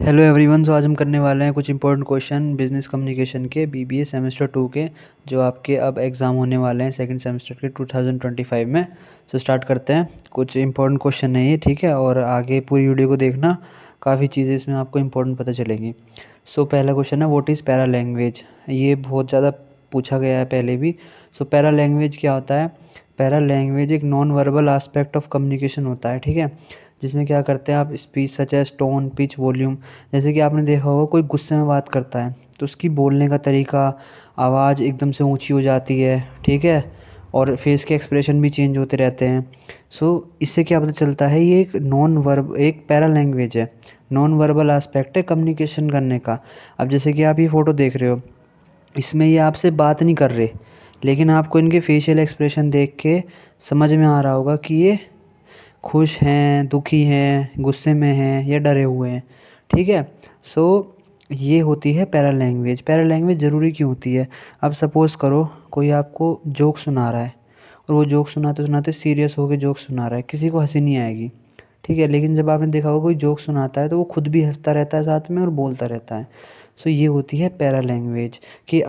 Hello everyone. आज हम करने वाले हैं कुछ इंपॉर्टेंट क्वेश्चन बिजनेस कम्युनिकेशन के बीबीए सेमेस्टर 2 के, जो आपके अब एग्ज़ाम होने वाले हैं सेकंड सेमेस्टर के 2025 में। स्टार्ट करते हैं। कुछ इंपॉर्टेंट क्वेश्चन है ये, ठीक है, और आगे पूरी वीडियो को देखना, काफ़ी चीज़ें इसमें आपको इंपॉर्टेंट पता चलेंगी। पहला क्वेश्चन है, व्हाट इज़ पैरा लैंग्वेज। ये बहुत ज़्यादा पूछा गया है पहले भी। पैरा लैंग्वेज क्या होता है? पैरा लैंग्वेज एक non verbal aspect of communication होता है, ठीक है, जिसमें क्या करते हैं आप speech such as tone, pitch, volume. जैसे कि आपने देखा होगा कोई गुस्से में बात करता है तो उसकी बोलने का तरीका, आवाज़ एकदम से ऊंची हो जाती है, ठीक है, और फेस के एक्सप्रेशन भी चेंज होते रहते हैं। इससे क्या पता चलता है ये एक पैरा लैंग्वेज है, नॉन वर्बल एस्पेक्ट है कम्युनिकेशन करने का। अब जैसे कि आप ये फ़ोटो देख रहे हो, इसमें ये आपसे बात नहीं कर रहे, लेकिन आपको इनके फेशियल एक्सप्रेशन देख के समझ में आ रहा होगा कि ये खुश हैं, दुखी हैं, गुस्से में हैं या डरे हुए हैं, ठीक है। ये होती है पैरा लैंग्वेज। पैरा लैंग्वेज ज़रूरी क्यों होती है? अब सपोज़ करो कोई आपको जोक सुना रहा है और वो जोक सुनाते सुनाते सीरियस होकर जोक सुना रहा है, किसी को हंसी नहीं आएगी, ठीक है, लेकिन जब आपने देखा होगा कोई जोक सुनाता है तो वो खुद भी हंसता रहता है साथ में और बोलता रहता है। ये होती है पैरा लैंग्वेज, कि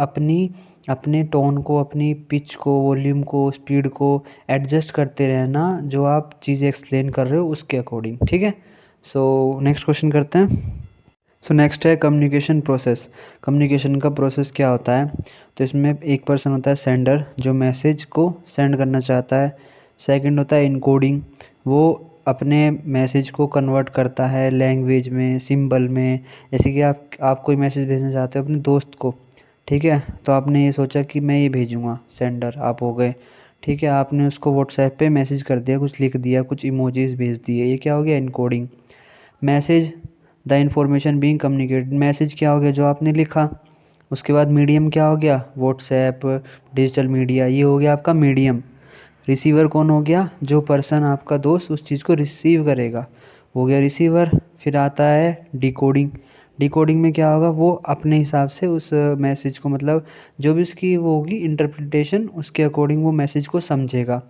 अपने टोन को, अपनी पिच को, वॉल्यूम को, स्पीड को एडजस्ट करते रहना, जो आप चीज़ें एक्सप्लेन कर रहे हो उसके अकॉर्डिंग, ठीक है। नेक्स्ट क्वेश्चन करते हैं। नेक्स्ट है कम्युनिकेशन प्रोसेस। कम्युनिकेशन का प्रोसेस क्या होता है? तो इसमें एक पर्सन होता है सेंडर, जो मैसेज को सेंड करना चाहता है। सेकंड होता है इनकोडिंग, वो अपने मैसेज को कन्वर्ट करता है लैंग्वेज में, सिंबल में। जैसे कि आप कोई मैसेज भेजना चाहते हो अपने दोस्त को, ठीक है, तो आपने ये सोचा कि मैं ये भेजूँगा, सेंडर आप हो गए, ठीक है, आपने उसको व्हाट्सएप पे मैसेज कर दिया, कुछ लिख दिया, कुछ इमोजीज भेज दिए, ये क्या हो गया? Encoding. Message, the information being communicated, message क्या हो गया? जो आपने लिखा। उसके बाद मीडियम क्या हो गया? व्हाट्सएप, डिजिटल मीडिया, ये हो गया आपका मीडियम। रिसीवर कौन हो गया? जो पर्सन, आपका दोस्त, उस चीज़ को रिसीव करेगा, हो गया रिसीवर। फिर आता है डिकोडिंग। डिकोडिंग में क्या होगा? वो अपने हिसाब से उस मैसेज को, मतलब जो भी उसकी वो होगी इंटरप्रिटेशन, उसके अकॉर्डिंग वो मैसेज को समझेगा।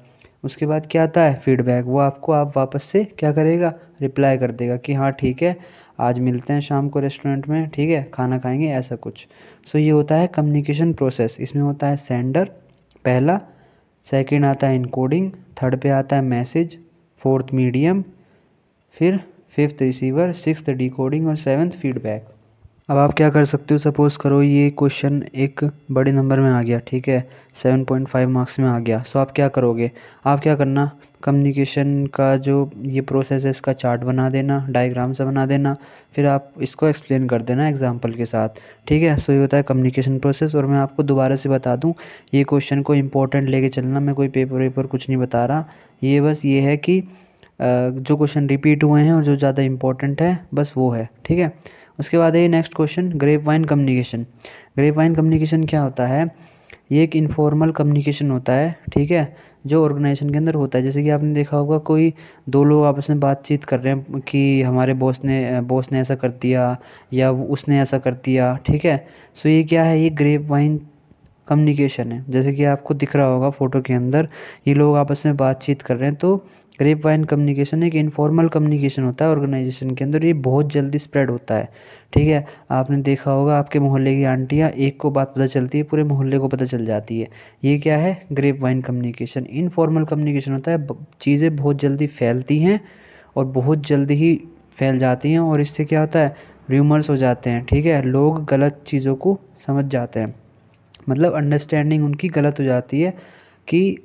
उसके बाद क्या आता है? फीडबैक। वो आपको आप वापस से क्या करेगा? रिप्लाई कर देगा कि हाँ ठीक है, आज मिलते हैं शाम को रेस्टोरेंट में, ठीक है, खाना खाएंगे, ऐसा कुछ। ये होता है कम्युनिकेशन प्रोसेस। इसमें होता है सेंडर पहला, सेकंड आता है इनकोडिंग, थर्ड पे आता है मैसेज, फोर्थ मीडियम, फिर फिफ्थ रिसीवर, सिक्स्थ डिकोडिंग और सेवन्थ फीडबैक। अब आप क्या कर सकते हो? सपोज़ करो ये क्वेश्चन एक बड़े नंबर में आ गया, ठीक है, 7.5 मार्क्स में आ गया। आप क्या करोगे? आप क्या करना, कम्युनिकेशन का जो ये प्रोसेस है इसका चार्ट बना देना, डायग्राम से बना देना, फिर आप इसको एक्सप्लेन कर देना एग्जाम्पल के साथ, ठीक है। ये होता है कम्युनिकेशन प्रोसेस। और मैं आपको दोबारा से बता दूँ, ये क्वेश्चन को इंपॉर्टेंट लेके चलना, मैं कोई पेपर वेपर कुछ नहीं बता रहा, ये बस ये है कि जो क्वेश्चन रिपीट हुए हैं और जो ज़्यादा इंपॉर्टेंट है बस वो है, ठीक है। उसके बाद है next question, grapevine communication. Grapevine communication क्या होता है? ये एक इनफॉर्मल कम्युनिकेशन होता है, ठीक है, जो ऑर्गेनाइजेशन के अंदर होता है। जैसे कि आपने देखा होगा कोई दो लोग आपस में बातचीत कर रहे हैं कि हमारे बॉस ने ऐसा कर दिया या उसने ऐसा कर दिया, ठीक है। ये क्या है? ये ग्रेप वाइन कम्युनिकेशन है। जैसे कि आपको दिख रहा होगा फ़ोटो के अंदर, ये लोग आपस में बातचीत कर रहे हैं, तो ग्रेप वाइन कम्युनिकेशन एक इनफॉर्मल कम्युनिकेशन होता है ऑर्गेनाइजेशन के अंदर, ये बहुत जल्दी स्प्रेड होता है, ठीक है। आपने देखा होगा आपके मोहल्ले की आंटियाँ, एक को बात पता चलती है पूरे मोहल्ले को पता चल जाती है। ये क्या है? Grapevine communication. Informal communication होता है, चीज़ें बहुत जल्दी फैलती हैं और बहुत जल्दी ही फैल जाती हैं, और इससे क्या होता है? र्यूमर्स हो जाते हैं, ठीक है, लोग गलत चीज़ों को समझ जाते हैं, मतलब अंडरस्टैंडिंग उनकी गलत हो जाती है कि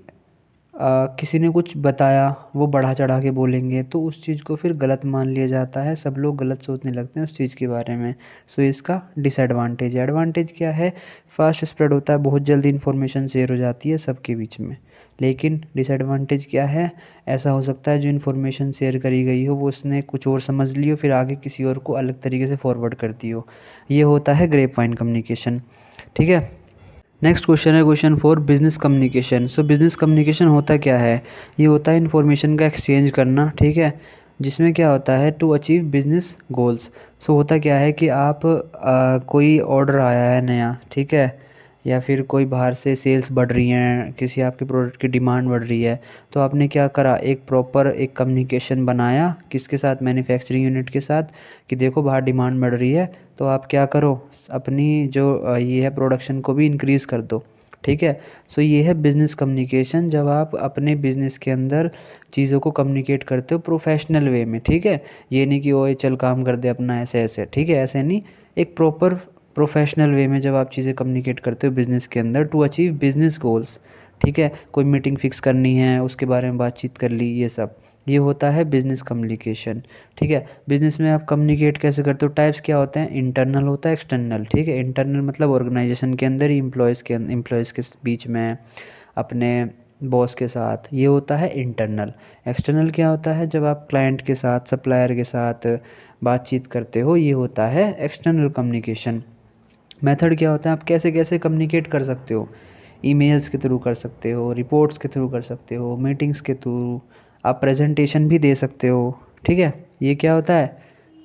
किसी ने कुछ बताया, वो बढ़ा चढ़ा के बोलेंगे तो उस चीज़ को फिर गलत मान लिया जाता है, सब लोग गलत सोचने लगते हैं उस चीज़ के बारे में। इसका डिसएडवांटेज है। एडवांटेज क्या है? फास्ट स्प्रेड होता है, बहुत जल्दी इन्फॉर्मेशन शेयर हो जाती है सबके बीच में। लेकिन डिसएडवांटेज क्या है? ऐसा हो सकता है जो इन्फॉर्मेशन शेयर करी गई हो वो उसने कुछ और समझ ली हो, फिर आगे किसी और को अलग तरीके से फॉरवर्ड कर दी हो। ये होता है ग्रेप वाइन कम्युनिकेशन, ठीक है। नेक्स्ट क्वेश्चन है question 4, business communication. Business communication होता क्या है? ये होता है इन्फॉर्मेशन का एक्सचेंज करना, ठीक है, जिसमें क्या होता है? To achieve business goals. होता क्या है कि आप कोई ऑर्डर आया है नया, ठीक है, या फिर कोई बाहर से सेल्स बढ़ रही हैं, किसी आपके प्रोडक्ट की डिमांड बढ़ रही है, तो आपने क्या करा, एक प्रॉपर एक कम्युनिकेशन बनाया किसके साथ, मैन्युफैक्चरिंग यूनिट के साथ, कि देखो बाहर डिमांड बढ़ रही है तो आप क्या करो, अपनी जो ये है प्रोडक्शन को भी इंक्रीज़ कर दो। ठीक है। सो ये है बिज़नेस कम्युनिकेशन, जब आप अपने बिज़नेस के अंदर चीज़ों को कम्युनिकेट करते हो प्रोफेशनल वे में। ठीक है। ये नहीं कि ओए चल काम कर दे अपना ऐसे ऐसे, ठीक है, ऐसे नहीं, एक प्रॉपर प्रोफेशनल वे में जब आप चीज़ें कम्युनिकेट करते हो बिज़नेस के अंदर टू अचीव बिज़नेस गोल्स। ठीक है। कोई मीटिंग फिक्स करनी है, उसके बारे में बातचीत कर ली, ये सब, ये होता है बिज़नेस कम्युनिकेशन। ठीक है। बिज़नेस में आप कम्युनिकेट कैसे करते हो, टाइप्स क्या होते हैं, इंटरनल होता है, एक्सटर्नल। ठीक है। इंटरनल मतलब ऑर्गेनाइजेशन के अंदर ही, एम्प्लॉयज़ के बीच में, अपने बॉस के साथ, ये होता है इंटरनल। एक्सटर्नल क्या होता है, जब आप क्लाइंट के साथ, सप्लायर के साथ बातचीत करते हो, ये होता है एक्सटर्नल कम्युनिकेशन। मेथड क्या होता है, आप कैसे कैसे कम्युनिकेट कर सकते हो, ईमेल्स के थ्रू कर सकते हो, रिपोर्ट्स के थ्रू कर सकते हो, मीटिंग्स के थ्रू, आप प्रेजेंटेशन भी दे सकते हो। ठीक है। ये क्या होता है,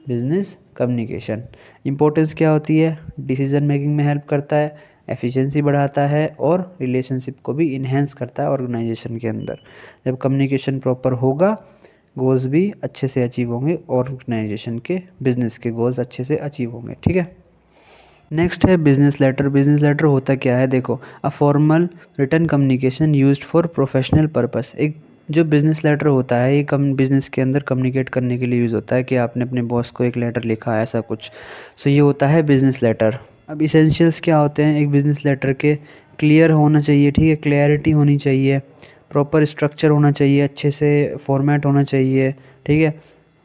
बिजनेस कम्युनिकेशन। इंपॉर्टेंस क्या होती है, डिसीजन मेकिंग में हेल्प करता है, एफिशिएंसी बढ़ाता है और रिलेशनशिप को भी इन्हेंस करता है ऑर्गेनाइजेशन के अंदर। जब कम्युनिकेशन प्रॉपर होगा, गोल्स भी अच्छे से अचीव होंगे, ऑर्गेनाइजेशन के बिजनेस के गोल्स अच्छे से अचीव होंगे। ठीक है। नेक्स्ट है बिजनेस लेटर। बिजनेस लेटर होता क्या है, देखो, a formal written communication used for professional purpose. एक जो बिजनेस लेटर होता है, ये कम बिजनेस के अंदर कम्युनिकेट करने के लिए यूज़ होता है कि आपने अपने बॉस को एक लेटर लिखा, ऐसा कुछ। सो ये होता है बिजनेस लेटर। अब इसेंशियल्स क्या होते हैं एक बिजनेस लेटर के, क्लियर होना चाहिए, ठीक है, क्लैरिटी होनी चाहिए, प्रॉपर स्ट्रक्चर होना चाहिए, अच्छे से फॉर्मेट होना चाहिए। ठीक है।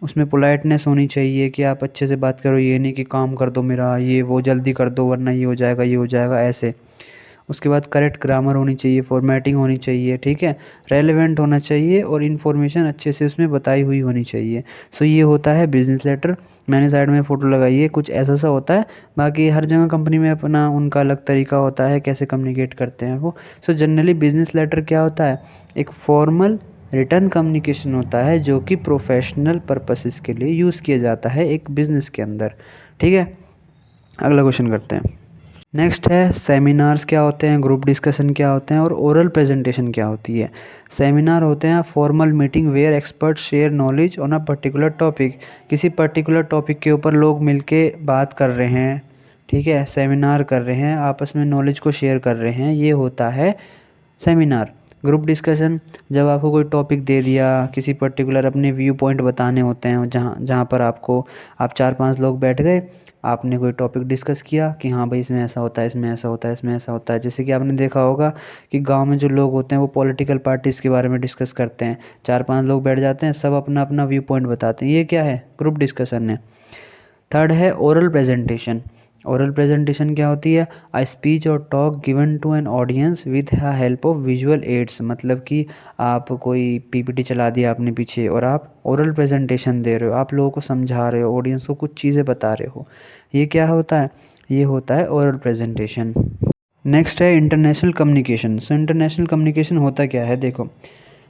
उसमें पोलाइटनेस होनी चाहिए कि आप अच्छे से बात करो, ये नहीं कि काम कर दो मेरा, ये वो जल्दी कर दो वरना ये हो जाएगा, ये हो जाएगा, ऐसे। उसके बाद करेक्ट ग्रामर होनी चाहिए, फॉर्मेटिंग होनी चाहिए। ठीक है। रेलेवेंट होना चाहिए और इन्फॉर्मेशन अच्छे से उसमें बताई हुई होनी चाहिए। सो ये होता है बिजनेस लेटर। मैंने साइड में फ़ोटो लगाई है, कुछ ऐसा सा होता है। बाकी हर जगह कंपनी में अपना उनका अलग तरीका होता है कैसे कम्युनिकेट करते हैं वो। सो जनरली बिजनेस लेटर क्या होता है, एक फॉर्मल रिटर्न कम्युनिकेशन होता है जो कि प्रोफेशनल पर्पसेस के लिए यूज़ किया जाता है एक बिज़नेस के अंदर। ठीक है। अगला क्वेश्चन करते हैं। नेक्स्ट है सेमिनार्स क्या होते हैं, ग्रुप डिस्कशन क्या होते हैं और ओरल प्रेजेंटेशन क्या होती है। सेमिनार होते हैं formal meeting where expert share knowledge on a particular topic. किसी पर्टिकुलर टॉपिक के ऊपर लोग मिलके बात कर रहे हैं, ठीक है, सेमिनार कर रहे हैं, आपस में नॉलेज को शेयर कर रहे हैं, ये होता है सेमिनार। ग्रुप डिस्कशन, जब आपको कोई टॉपिक दे दिया, किसी पर्टिकुलर अपने व्यू पॉइंट बताने होते हैं, जहाँ जहाँ पर आपको, आप 4-5 लोग बैठ गए, आपने कोई टॉपिक डिस्कस किया कि हाँ भाई इसमें ऐसा होता है, इसमें ऐसा होता है, इसमें ऐसा होता है। जैसे कि आपने देखा होगा कि गांव में जो लोग होते हैं वो पॉलिटिकल पार्टीज़ के बारे में डिस्कस करते हैं, 4-5 लोग बैठ जाते हैं, सब अपना अपना व्यू पॉइंट बताते हैं, ये क्या है, ग्रुप डिस्कशन है। थर्ड है ओरल प्रेजेंटेशन। ओरल प्रेजेंटेशन क्या होती है, a speech or talk given to an audience with help of visual aids. मतलब कि आप कोई पीपीटी चला दिया आपने पीछे और आप ओरल प्रेजेंटेशन दे रहे हो, आप लोगों को समझा रहे हो, ऑडियंस को कुछ चीज़ें बता रहे हो, ये क्या होता है, ये होता है ओरल प्रेजेंटेशन। नेक्स्ट है international communication. So international communication होता क्या है, देखो,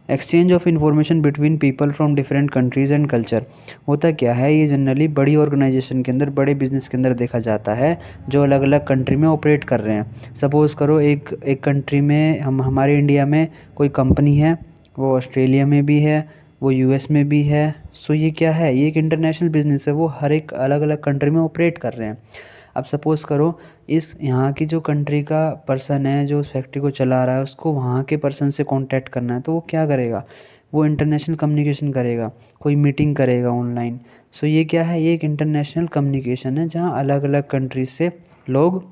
exchange of information between people from different countries and culture. होता क्या है, ये जनरली बड़ी ऑर्गेनाइजेशन के अंदर, बड़े बिजनेस के अंदर देखा जाता है जो अलग अलग कंट्री में ऑपरेट कर रहे हैं। सपोज़ करो एक एक कंट्री में, हमारे इंडिया में कोई कंपनी है, वो ऑस्ट्रेलिया में भी है, वो यूएस में भी है। सो ये क्या है, ये एक इंटरनेशनल बिजनेस है, वो हर एक अलग अलग कंट्री में ऑपरेट कर रहे हैं। अब सपोज़ करो इस यहाँ की जो कंट्री का पर्सन है जो उस फैक्ट्री को चला रहा है, उसको वहाँ के पर्सन से कांटेक्ट करना है, तो वो क्या करेगा, वो इंटरनेशनल कम्युनिकेशन करेगा, कोई मीटिंग करेगा ऑनलाइन। सो ये क्या है, ये एक इंटरनेशनल कम्युनिकेशन है जहाँ अलग अलग कंट्रीज से लोग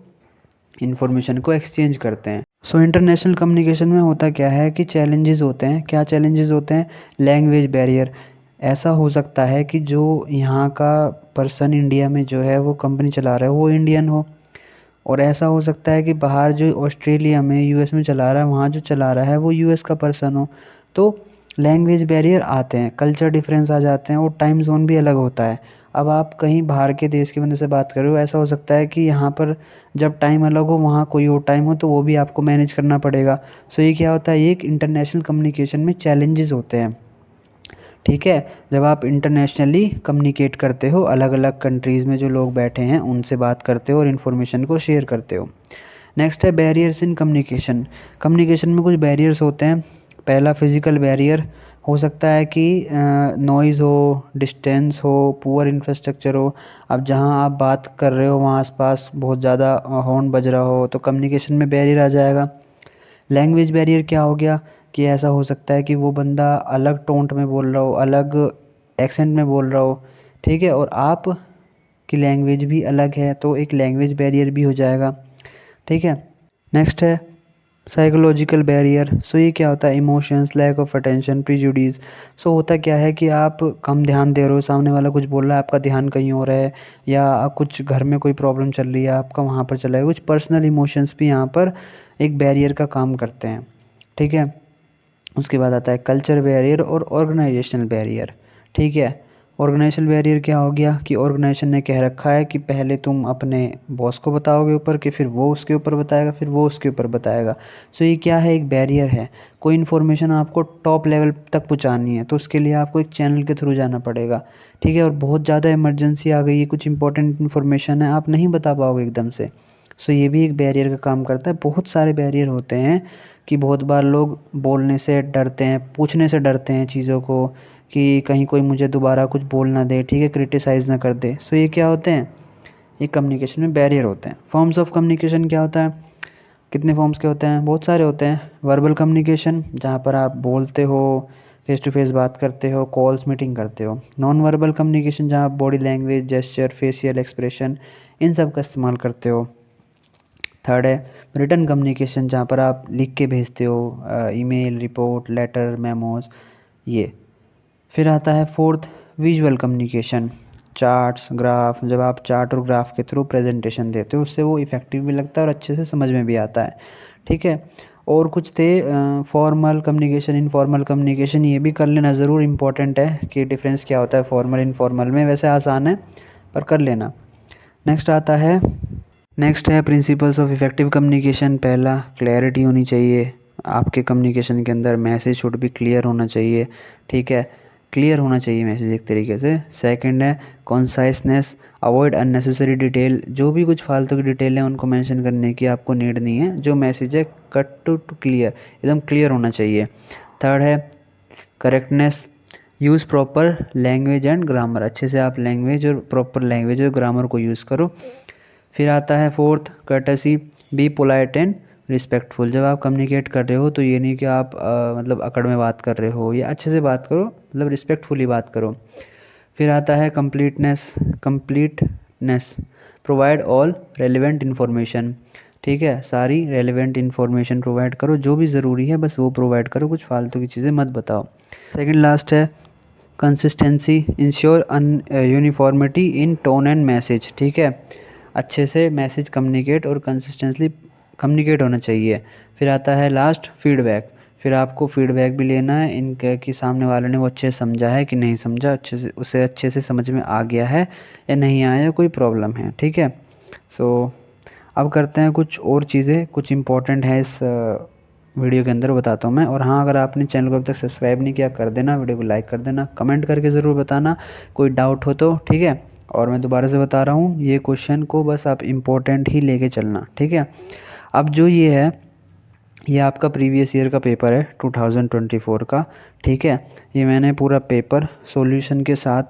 इन्फॉर्मेशन को एक्सचेंज करते हैं। सो इंटरनेशनल कम्युनिकेशन में होता क्या है कि चैलेंजेस होते हैं, क्या चैलेंजेस होते हैं, लैंग्वेज बैरियर। ऐसा हो सकता है कि जो यहाँ का पर्सन इंडिया में जो है वो कंपनी चला रहा है वो इंडियन हो, और ऐसा हो सकता है कि बाहर जो ऑस्ट्रेलिया में, यूएस में चला रहा है, वहाँ जो चला रहा है वो यूएस का पर्सन हो। तो लैंग्वेज बैरियर आते हैं, कल्चर डिफरेंस आ जाते हैं और टाइम जोन भी अलग होता है। अब आप कहीं बाहर के देश के बंदे से बात कर रहे हो, ऐसा हो सकता है कि यहाँ पर जब टाइम अलग हो, वहाँ कोई और टाइम हो, तो वो भी आपको मैनेज करना पड़ेगा। सो ये क्या होता है, ये एक इंटरनेशनल कम्युनिकेशन में चैलेंजेस होते हैं। ठीक है। जब आप इंटरनेशनली कम्युनिकेट करते हो, अलग अलग कंट्रीज़ में जो लोग बैठे हैं उनसे बात करते हो और इन्फॉर्मेशन को शेयर करते हो। नेक्स्ट है बैरियर्स इन कम्युनिकेशन। कम्युनिकेशन में कुछ बैरियर्स होते हैं। पहला फिजिकल बैरियर हो सकता है कि नॉइज़ हो, डिस्टेंस हो, पुअर इंफ्रास्ट्रक्चर हो। अब जहाँ आप बात कर रहे हो वहाँ आसपास बहुत ज़्यादा हॉर्न बज रहा हो तो कम्युनिकेशन में बैरियर आ जाएगा। लैंग्वेज बैरियर क्या हो गया कि ऐसा हो सकता है कि वो बंदा अलग टोंट में बोल रहा हो, अलग एक्सेंट में बोल रहा हो, ठीक है, और आप की लैंग्वेज भी अलग है तो एक लैंग्वेज बैरियर भी हो जाएगा, ठीक है। नेक्स्ट है साइकोलॉजिकल बैरियर। सो ये क्या होता है, emotions, lack of attention, prejudice. So होता क्या है कि आप कम ध्यान दे रहे हो, सामने वाला कुछ बोल रहा है, आपका ध्यान कहीं और है, या कुछ घर में कोई प्रॉब्लम चल रही है, आपका वहाँ पर चला है। कुछ पर्सनल इमोशंस भी यहाँ पर एक बैरियर का काम करते हैं, ठीक है। उसके बाद आता है कल्चर बैरियर और ऑर्गेनाइजेशनल बैरियर, ठीक है। ऑर्गेनाइजेशनल बैरियर क्या हो गया कि ऑर्गेनाइजेशन ने कह रखा है कि पहले तुम अपने बॉस को बताओगे ऊपर कि फिर वो उसके ऊपर बताएगा, फिर वो उसके ऊपर बताएगा। सो ये क्या है, एक बैरियर है। कोई इन्फॉर्मेशन आपको टॉप लेवल तक पहुंचानी है तो उसके लिए आपको एक चैनल के थ्रू जाना पड़ेगा, ठीक है। और बहुत ज़्यादा इमरजेंसी आ गई है, कुछ इंपॉर्टेंट इन्फॉर्मेशन है, आप नहीं बता पाओगे एकदम से। सो ये भी एक बैरियर का काम करता है। बहुत सारे बैरियर होते हैं कि बहुत बार लोग बोलने से डरते हैं, पूछने से डरते हैं चीज़ों को कि कहीं कोई मुझे दोबारा कुछ बोल ना दे, ठीक है, क्रिटिसाइज़ ना कर दे। सो ये क्या होते हैं, ये कम्युनिकेशन में बैरियर होते हैं। फॉर्म्स ऑफ कम्युनिकेशन क्या होता है, कितने फॉर्म्स के होते हैं, बहुत सारे होते हैं। वर्बल कम्युनिकेशन जहाँ पर आप बोलते हो, फेस टू फेस बात करते हो, कॉल्स मीटिंग करते हो। नॉन वर्बल कम्युनिकेशन जहाँ आप body language, gesture, facial expression in सब का इस्तेमाल करते हो। थर्ड है रिटन कम्युनिकेशन जहाँ पर आप लिख के भेजते हो, ईमेल, रिपोर्ट, लेटर, मेमोज, ये। फिर आता है fourth visual communication, charts, graph. जब आप चार्ट और ग्राफ के थ्रू प्रेजेंटेशन देते हो उससे वो इफ़ेक्टिव भी लगता है और अच्छे से समझ में भी आता है, ठीक है। और कुछ थे फॉर्मल कम्युनिकेशन, इनफॉर्मल कम्युनिकेशन, ये भी कर लेना ज़रूर इम्पोर्टेंट है कि डिफरेंस क्या होता है फॉर्मल इनफॉर्मल में। वैसे आसान है पर कर लेना। नेक्स्ट है प्रिंसिपल्स ऑफ इफ़ेक्टिव कम्युनिकेशन। पहला क्लैरिटी होनी चाहिए आपके कम्युनिकेशन के अंदर, मैसेज शुड भी क्लियर होना चाहिए, ठीक है, क्लियर होना चाहिए मैसेज एक तरीके से। सेकंड है कॉन्साइसनेस, अवॉइड अननेसेसरी डिटेल। जो भी कुछ फालतू की डिटेल है उनको मेंशन करने की आपको नीड नहीं है। जो मैसेज है कट टू क्लियर, एकदम क्लियर होना चाहिए। थर्ड है correctness, use proper language and grammar. अच्छे से आप लैंग्वेज और प्रॉपर लैंग्वेज और ग्रामर को यूज़ करो। फिर आता है fourth courtesy, be polite and respectful. जब आप कम्युनिकेट कर रहे हो तो ये नहीं कि आप मतलब अकड़ में बात कर रहे हो, या अच्छे से बात करो, मतलब रिस्पेक्टफुली बात करो। फिर आता है completeness, provide all relevant information, ठीक है, सारी रेलिवेंट इन्फॉर्मेशन प्रोवाइड करो, जो भी ज़रूरी है बस वो प्रोवाइड करो, कुछ फालतू की चीज़ें मत बताओ। सेकंड लास्ट है consistency, ensure uniformity in tone and message, ठीक है, अच्छे से मैसेज कम्युनिकेट और कंसिस्टेंटली कम्युनिकेट होना चाहिए। फिर आता है लास्ट फीडबैक। फिर आपको फीडबैक भी लेना है इनके कि सामने वाले ने वो अच्छे से समझा है कि नहीं समझा, अच्छे से उसे अच्छे से समझ में आ गया है या नहीं आया, कोई प्रॉब्लम है, ठीक है। सो अब करते हैं कुछ और चीज़ें, कुछ इंपॉर्टेंट है इस वीडियो के अंदर बताता हूँ मैं। और हाँ, अगर आपने चैनल को अभी तक सब्सक्राइब नहीं किया कर देना, वीडियो को लाइक कर देना, कमेंट करके ज़रूर बताना कोई डाउट हो तो, ठीक है। और मैं दोबारा से बता रहा हूँ, ये क्वेश्चन को बस आप इम्पोर्टेंट ही लेके चलना, ठीक है। अब जो ये है, ये आपका प्रीवियस ईयर का पेपर है 2024 का, ठीक है। ये मैंने पूरा पेपर सॉल्यूशन के साथ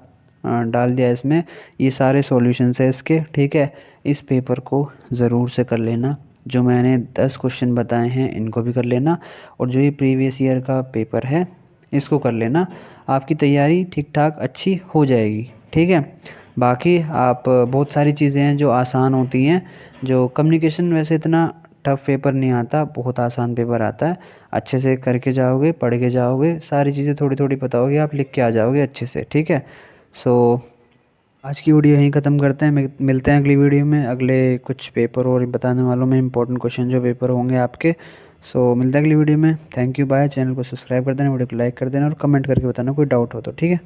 डाल दिया इसमें, ये सारे सॉल्यूशंस है इसके, ठीक है। इस पेपर को ज़रूर से कर लेना, जो मैंने 10 क्वेश्चन बताए हैं इनको भी कर लेना, और जो ये प्रीवियस ईयर का पेपर है इसको कर लेना। आपकी तैयारी ठीक ठाक अच्छी हो जाएगी, ठीक है। बाकी आप बहुत सारी चीज़ें हैं जो आसान होती हैं, जो कम्युनिकेशन वैसे इतना टफ पेपर नहीं आता, बहुत आसान पेपर आता है। अच्छे से करके जाओगे, पढ़ के जाओगे, सारी चीज़ें थोड़ी थोड़ी पता होगी, आप लिख के आ जाओगे अच्छे से, ठीक है। सो आज की वीडियो यहीं ख़त्म करते हैं, मिलते हैं अगली वीडियो में अगले कुछ पेपर और बताने वालों में इंपॉर्टेंट क्वेश्चन जो पेपर होंगे आपके। सो मिलते हैं अगली वीडियो में। Thank you, bye. चैनल को सब्सक्राइब कर देना, वीडियो को लाइक कर देना और कमेंट करके बताना कोई डाउट हो तो, ठीक है।